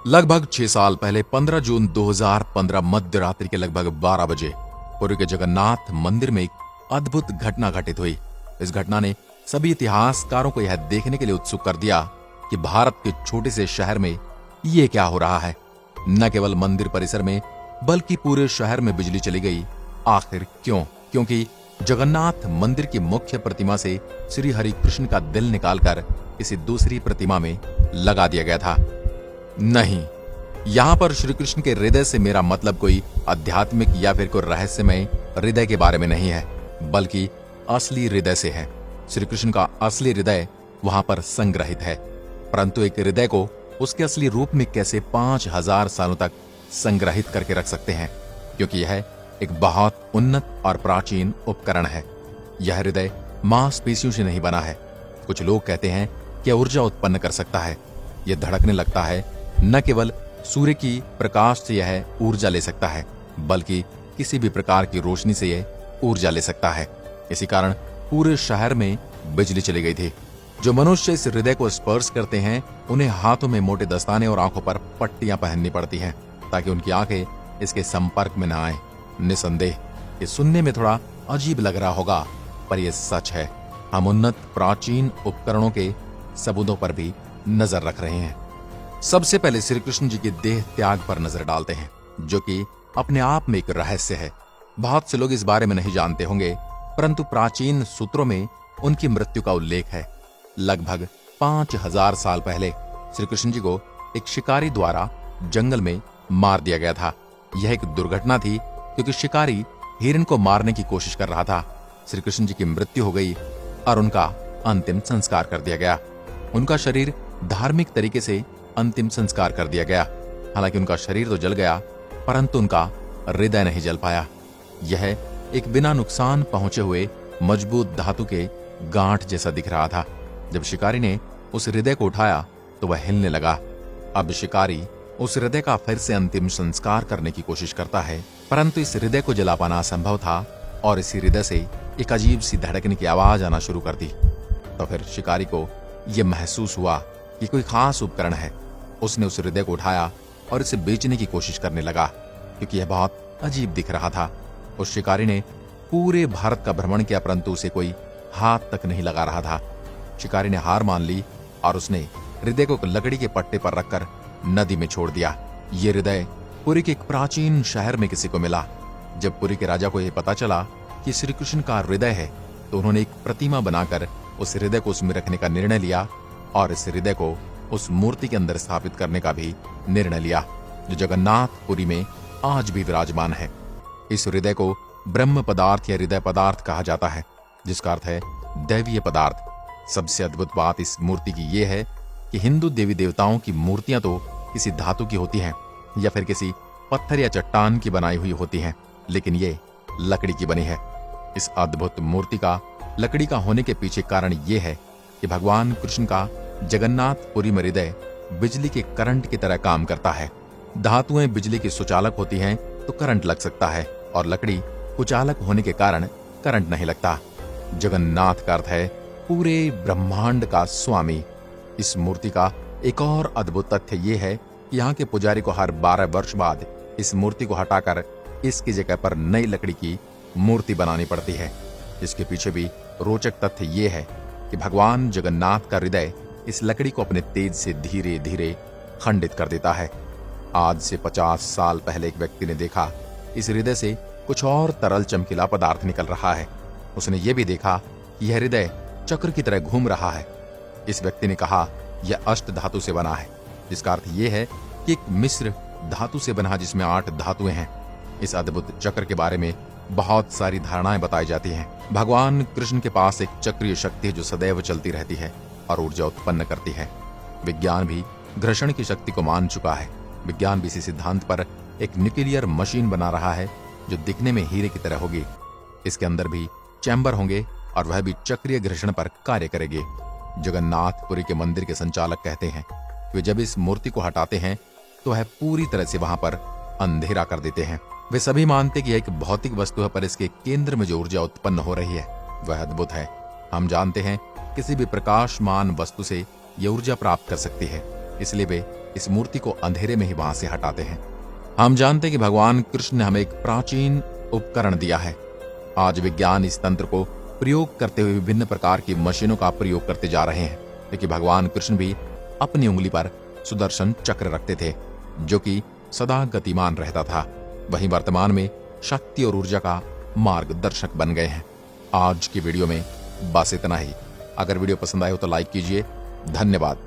लगभग 6 साल पहले 15 जून 2015 मध्य रात्रि के लगभग 12 बजे पुरी के जगन्नाथ मंदिर में एक अद्भुत घटना घटित हुई। इस घटना ने सभी इतिहासकारों को यह देखने के लिए उत्सुक कर दिया कि भारत के छोटे से शहर में ये क्या हो रहा है। न केवल मंदिर परिसर में बल्कि पूरे शहर में बिजली चली गई। आखिर क्यों? क्योंकि जगन्नाथ मंदिर की मुख्य प्रतिमा से श्री हरि कृष्ण का दिल निकालकर किसी दूसरी प्रतिमा में लगा दिया गया था। नहीं, यहाँ पर श्री कृष्ण के हृदय से मेरा मतलब कोई आध्यात्मिक या फिर कोई रहस्यमय हृदय के बारे में नहीं है, बल्कि असली हृदय से है। श्री कृष्ण का असली हृदय वहां पर संग्रहित है, परंतु एक हृदय को उसके असली रूप में कैसे 5000 सालों तक संग्रहित करके रख सकते हैं? क्योंकि यह एक बहुत उन्नत और प्राचीन उपकरण है। यह हृदय मांसपेशियों से नहीं बना है। कुछ लोग कहते हैं कि ऊर्जा उत्पन्न कर सकता है। यह धड़कने लगता है। न केवल सूर्य की प्रकाश से यह ऊर्जा ले सकता है, बल्कि किसी भी प्रकार की रोशनी से यह ऊर्जा ले सकता है। इसी कारण पूरे शहर में बिजली चली गई थी। जो मनुष्य इस हृदय को स्पर्श करते हैं, उन्हें हाथों में मोटे दस्ताने और आंखों पर पट्टियां पहननी पड़ती हैं, ताकि उनकी आंखें इसके संपर्क में न आए। निसंदेह ये सुनने में थोड़ा अजीब लग रहा होगा, पर यह सच है। हम उन्नत प्राचीन उपकरणों के सबूतों पर भी नजर रख रहे हैं। सबसे पहले श्री कृष्ण जी के देह त्याग पर नजर डालते हैं, जो कि अपने आप में एक रहस्य है। बहुत से लोग इस बारे में नहीं जानते होंगे, परंतु प्राचीन सूत्रों में उनकी मृत्यु का उल्लेख है। लगभग 5000 साल पहले श्री कृष्ण जी को एक शिकारी द्वारा जंगल में मार दिया गया था। यह एक दुर्घटना थी, क्योंकि शिकारी हिरण को मारने की कोशिश कर रहा था। श्री कृष्ण जी की मृत्यु हो गई और उनका अंतिम संस्कार कर दिया गया। उनका शरीर धार्मिक तरीके से अंतिम संस्कार कर दिया गया। हालांकि उनका शरीर तो जल गया, परंतु उनका हृदय नहीं जल पाया। यह एक बिना नुकसान पहुंचे हुए मजबूत धातु के गांठ जैसा दिख रहा था। जब शिकारी ने उस हृदय को उठाया तो वह हिलने लगा। अब शिकारी उस हृदय का फिर से अंतिम संस्कार करने की कोशिश करता है, परंतु इस हृदय को जला पाना असंभव था और इसी हृदय से एक अजीब सी धड़कने की आवाज आना शुरू कर दी। तो फिर शिकारी को यह महसूस हुआ कि कोई खास उपकरण है। उसने उस हृदय को उठाया और इसे बेचने की कोशिश करने लगा, क्योंकि यह बहुत अजीब दिख रहा था। उस शिकारी ने पूरे भारत का भ्रमण किया, परंतु उसे कोई हाथ तक नहीं लगा रहा था। शिकारी ने हार मान ली और उसने हृदय को लकड़ी के पट्टे पर रखकर नदी में छोड़ दिया। ये हृदय पुरी के एक प्राचीन शहर में किसी को मिला। जब पुरी के राजा को यह पता चला कि श्री कृष्ण का हृदय है, तो उन्होंने एक प्रतिमा बनाकर उस हृदय को उसमें रखने का निर्णय लिया और इस हृदय को उस मूर्ति के अंदर स्थापित करने का भी निर्णय लिया, जो जगन्नाथपुरी में आज भी विराजमान है। इस हृदय को ब्रह्म पदार्थ या हृदय पदार्थ कहा जाता है, जिसका अर्थ है दैवीय पदार्थ। सबसे अद्भुत बात इस मूर्ति की यह है कि हिंदू देवी देवताओं की मूर्तियां तो किसी धातु की होती हैं या फिर किसी पत्थर या चट्टान की बनाई हुई होती हैं, लेकिन ये लकड़ी की बनी है। इस अद्भुत मूर्ति का लकड़ी का होने के पीछे कारण यह है कि भगवान कृष्ण का जगन्नाथपुरी में हृदय बिजली के करंट की तरह काम करता है। धातुएं बिजली की सुचालक होती हैं तो करंट लग सकता है, और लकड़ी कुचालक होने के कारण करंट नहीं लगता। जगन्नाथ का अर्थ है पूरे ब्रह्मांड का स्वामी। इस मूर्ति का एक और अद्भुत तथ्य यह है कि यहाँ के पुजारी को हर 12 वर्ष बाद इस मूर्ति को हटाकर इसकी जगह पर नई लकड़ी की मूर्ति बनानी पड़ती है। इसके पीछे भी रोचक तथ्य यह है कि भगवान जगन्नाथ का हृदय इस लकड़ी को अपने तेज से धीरे धीरे खंडित कर देता है। आज से 50 साल पहले एक व्यक्ति ने देखा इस हृदय से कुछ और तरल चमकीला पदार्थ निकल रहा है। उसने ये भी देखा कि यह हृदय चक्र की तरह घूम रहा है। इस व्यक्ति ने कहा यह अष्ट धातु से बना है, जिसका अर्थ यह है कि एक मिश्र धातु से बना, जिसमें 8 धातुएं हैं। इस अद्भुत चक्र के बारे में बहुत सारी धारणाएं बताई जाती हैं। भगवान कृष्ण के पास एक चक्रीय शक्ति है जो सदैव चलती रहती है और ऊर्जा उत्पन्न करती है। विज्ञान भी घर्षण की शक्ति को मान चुका है। विज्ञान भी इसी सिद्धांत पर एक न्यूक्लियर मशीन बना रहा है, जो दिखने में हीरे की तरह होगी। इसके अंदर भी चैम्बर होंगे और वह भी चक्रीय घर्षण पर कार्य करेगी। जगन्नाथपुरी के मंदिर के संचालक कहते हैं कि वे जब इस मूर्ति को हटाते हैं तो वह पूरी तरह से वहां पर अंधेरा कर देते हैं। वे सभी मानते कि यह एक भौतिक वस्तु है, पर इसके केंद्र में जो ऊर्जा उत्पन्न हो रही है वह अद्भुत है। हम जानते हैं किसी भी प्रकाशमान वस्तु से यह ऊर्जा प्राप्त कर सकती है, इसलिए वे इस मूर्ति को अंधेरे में ही वहां से हटाते हैं। हम जानते हैं कि भगवान कृष्ण ने हमें एक प्राचीन उपकरण दिया है। आज विज्ञान इस तंत्र को प्रयोग करते हुए विभिन्न प्रकार की मशीनों का प्रयोग करते जा रहे हैं, क्योंकि भगवान कृष्ण भी अपनी उंगली पर सुदर्शन चक्र रखते थे जो कि सदा गतिमान रहता था। वहीं वर्तमान में शक्ति और ऊर्जा का मार्गदर्शक बन गए हैं। आज की वीडियो में बस इतना ही। अगर वीडियो पसंद आए हो तो लाइक कीजिए। धन्यवाद।